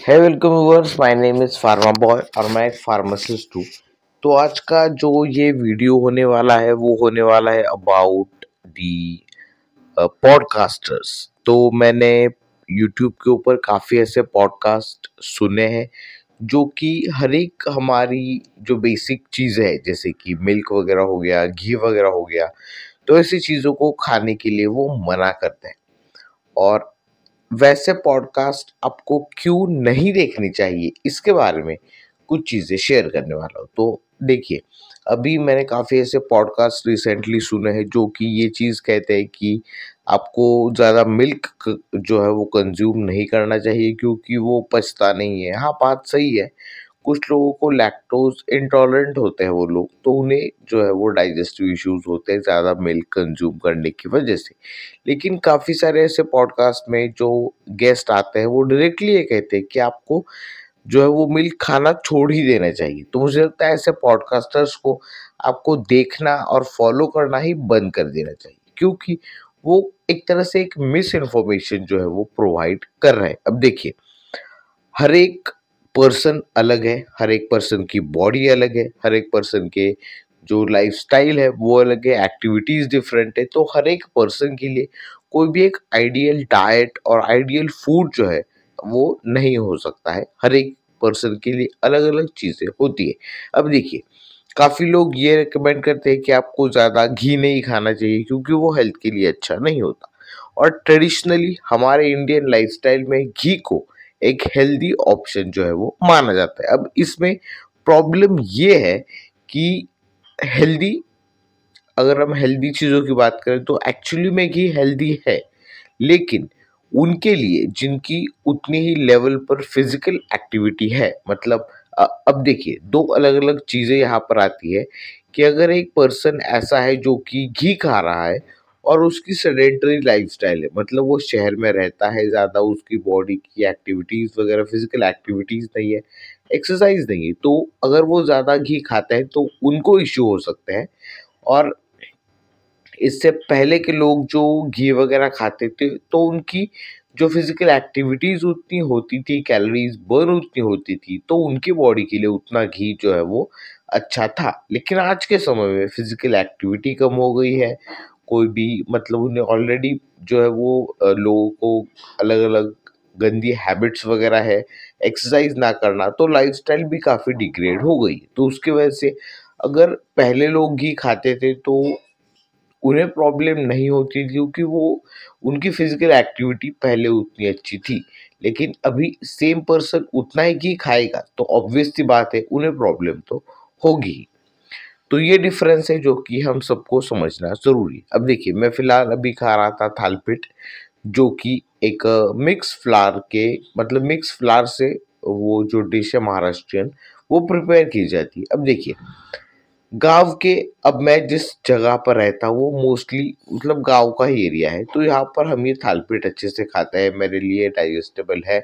है welcome viewers, my name is pharma boy और मैं एक फार्मासिस्ट हूँ। तो आज का जो ये वीडियो होने वाला है वो होने वाला है अबाउट दी पॉडकास्टर्स। तो मैंने यूट्यूब के ऊपर काफ़ी ऐसे पॉडकास्ट सुने हैं जो कि हर एक हमारी जो बेसिक चीज़ है जैसे कि मिल्क वगैरह हो गया, घी वगैरह हो गया, तो ऐसी चीज़ों को खाने के लिए वो मना करते हैं। और वैसे पॉडकास्ट आपको क्यों नहीं देखनी चाहिए, इसके बारे में कुछ चीज़ें शेयर करने वाला हूँ। तो देखिए, अभी मैंने काफ़ी ऐसे पॉडकास्ट रिसेंटली सुने हैं जो कि ये चीज़ कहते हैं कि आपको ज़्यादा मिल्क जो है वो कंज्यूम नहीं करना चाहिए क्योंकि वो पचता नहीं है। हाँ, बात सही है। कुछ लोगों को लैक्टोज इंटॉलरेंट होते हैं वो लोग, तो उन्हें जो है वो डाइजेस्टिव इश्यूज होते हैं ज़्यादा मिल्क कंज्यूम करने की वजह से। लेकिन काफ़ी सारे ऐसे पॉडकास्ट में जो गेस्ट आते हैं वो डायरेक्टली ये कहते हैं कि आपको जो है वो मिल्क खाना छोड़ ही देना चाहिए। तो मुझे लगता है ऐसे पॉडकास्टर्स को आपको देखना और फॉलो करना ही बंद कर देना चाहिए क्योंकि वो एक तरह से एक मिस इन्फॉर्मेशन जो है वो प्रोवाइड कर रहे हैं। अब देखिए, हर एक पर्सन अलग है, हर एक पर्सन की बॉडी अलग है, हर एक पर्सन के जो लाइफस्टाइल है वो अलग है, एक्टिविटीज डिफरेंट है। तो हर एक पर्सन के लिए कोई भी एक आइडियल डाइट और आइडियल फूड जो है वो नहीं हो सकता है। हर एक पर्सन के लिए अलग अलग चीजें होती है। अब देखिए, काफी लोग ये रिकमेंड करते हैं कि आपको ज्यादा घी नहीं खाना चाहिए क्योंकि वो हेल्थ के लिए अच्छा नहीं होता। और ट्रेडिशनली हमारे इंडियन लाइफस्टाइल में घी को एक हेल्दी ऑप्शन जो है वो माना जाता है। अब इसमें प्रॉब्लम ये है कि हेल्दी, अगर हम हेल्दी चीज़ों की बात करें तो एक्चुअली में घी हेल्दी है, लेकिन उनके लिए जिनकी उतनी ही लेवल पर फिजिकल एक्टिविटी है, मतलब अब देखिए दो अलग अलग चीज़ें यहाँ पर आती है कि अगर एक पर्सन ऐसा है जो कि घी खा रहा है और उसकी सेडेंटरी लाइफस्टाइल है, मतलब वो शहर में रहता है, ज़्यादा उसकी बॉडी की एक्टिविटीज़ वगैरह फिजिकल एक्टिविटीज़ नहीं है, एक्सरसाइज नहीं है, तो अगर वो ज़्यादा घी खाता है तो उनको इश्यू हो सकते हैं। और इससे पहले के लोग जो घी वगैरह खाते थे तो उनकी जो फिजिकल एक्टिविटीज उतनी होती थी, कैलोरीज बर्न उतनी होती थी, तो उनकी बॉडी के लिए उतना घी जो है वो अच्छा था। लेकिन आज के समय में फिजिकल एक्टिविटी कम हो गई है, कोई भी मतलब उन्हें ऑलरेडी जो है वो लोगों को अलग अलग गंदी हैबिट्स वगैरह है, एक्सरसाइज ना करना, तो लाइफस्टाइल भी काफ़ी डिग्रेड हो गई। तो उसकी वजह से अगर पहले लोग घी खाते थे तो उन्हें प्रॉब्लम नहीं होती थी क्योंकि वो उनकी फिजिकल एक्टिविटी पहले उतनी अच्छी थी। लेकिन अभी सेम पर्सन उतना ही घी खाएगा तो ऑब्वियस सी बात है उन्हें प्रॉब्लम तो होगी ही। तो ये डिफरेंस है जो कि हम सबको समझना ज़रूरी। अब देखिए, मैं फ़िलहाल अभी खा रहा था थालपिठ, जो कि एक मिक्स फ्लावर के, मतलब मिक्स फ्लावर से वो जो डिश है महाराष्ट्रियन, वो प्रिपेयर की जाती है। अब देखिए, गाँव के, अब मैं जिस जगह पर रहता हूँ वो मोस्टली मतलब गाँव का ही एरिया है, तो यहाँ पर हम ये थालपीठ अच्छे से खाते हैं, मेरे लिए डाइजेस्टेबल है।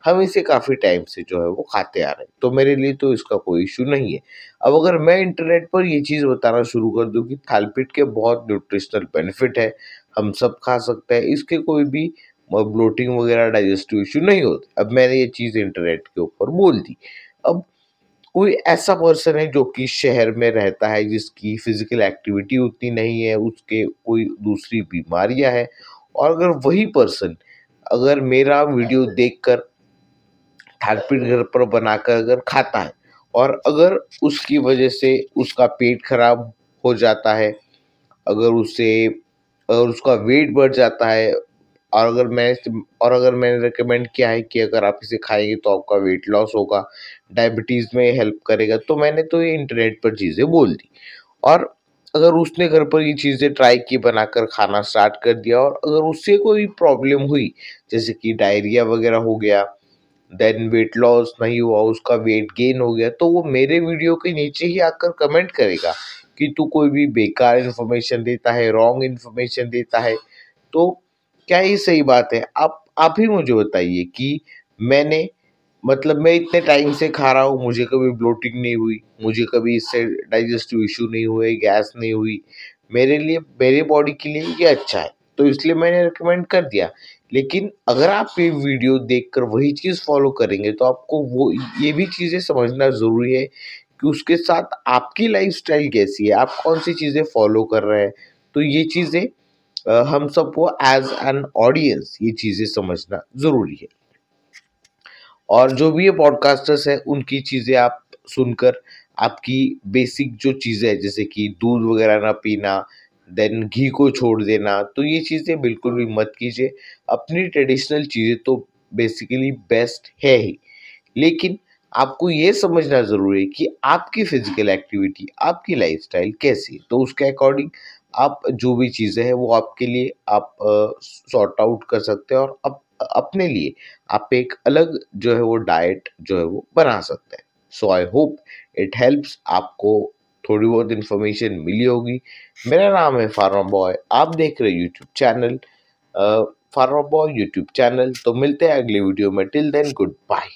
हम इसे काफ़ी टाइम से जो है वो खाते आ रहे हैं, तो मेरे लिए तो इसका कोई इश्यू नहीं है। अब अगर मैं इंटरनेट पर ये चीज़ बताना शुरू कर दूँ कि थालपीठ के बहुत न्यूट्रिशनल बेनिफिट है, हम सब खा सकते हैं, इसके कोई भी ब्लोटिंग वगैरह डाइजेस्टिव इश्यू नहीं होते, अब मैंने ये चीज़ इंटरनेट के ऊपर बोल दी। अब कोई ऐसा पर्सन है जो कि शहर में रहता है, जिसकी फिजिकल एक्टिविटी उतनी नहीं है, उसके कोई दूसरी बीमारियां हैं, और अगर वही पर्सन अगर मेरा वीडियो देखकर थालपीठ घर पर बनाकर अगर खाता है और अगर उसकी वजह से उसका पेट खराब हो जाता है, अगर उसे अगर उसका वेट बढ़ जाता है, और अगर मैंने रिकमेंड किया है कि अगर आप इसे खाएंगे तो आपका वेट लॉस होगा, डायबिटीज में हेल्प करेगा, तो मैंने तो ये इंटरनेट पर चीज़ें बोल दी। और अगर उसने घर पर ये चीज़ें ट्राई की, बनाकर खाना स्टार्ट कर दिया, और अगर उससे कोई प्रॉब्लम हुई जैसे कि डायरिया वगैरह हो गया, देन वेट लॉस नहीं हुआ, उसका वेट गेन हो गया, तो वो मेरे वीडियो के नीचे ही आकर कमेंट करेगा कि तू कोई भी बेकार इन्फॉर्मेशन देता है, रॉन्ग इन्फॉर्मेशन देता है। तो क्या ये सही बात है? आप ही मुझे बताइए कि मैंने, मतलब मैं इतने टाइम से खा रहा हूँ, मुझे कभी ब्लोटिंग नहीं हुई, मुझे कभी इससे डाइजेस्टिव इशू नहीं हुए, गैस नहीं हुई, मेरे लिए मेरे बॉडी के लिए ये अच्छा है, तो इसलिए मैंने रिकमेंड कर दिया। लेकिन अगर आप ये वीडियो देखकर वही चीज़ फॉलो करेंगे तो आपको वो ये भी चीज़ें समझना ज़रूरी है कि उसके साथ आपकी लाइफ़स्टाइल कैसी है, आप कौन-सी चीज़ें फॉलो कर रहे हैं। तो ये चीज़ें हम सबको एज़ एन ऑडियंस ये चीज़ें समझना ज़रूरी है। और जो भी ये पॉडकास्टर्स हैं उनकी चीज़ें आप सुनकर आपकी बेसिक जो चीज़ें हैं जैसे कि दूध वगैरह ना पीना, देन घी को छोड़ देना, तो ये चीज़ें बिल्कुल भी मत कीजिए। अपनी ट्रेडिशनल चीज़ें तो बेसिकली बेस्ट है ही, लेकिन आपको ये समझना ज़रूरी है कि आपकी फ़िज़िकल एक्टिविटी, आपकी लाइफ़स्टाइल कैसी है। तो उसके अकॉर्डिंग आप जो भी चीज़ें हैं वो आपके लिए आप सॉर्ट आउट कर सकते हैं और अपने लिए आप एक अलग जो है वो डाइट जो है वो बना सकते हैं। सो आई होप इट हेल्प्स, आपको थोड़ी बहुत इन्फॉर्मेशन मिली होगी। मेरा नाम है फार्मा बॉय, आप देख रहे हैं YouTube channel pharma boy YouTube channel. तो मिलते हैं अगले वीडियो में, टिल देन गुड बाय।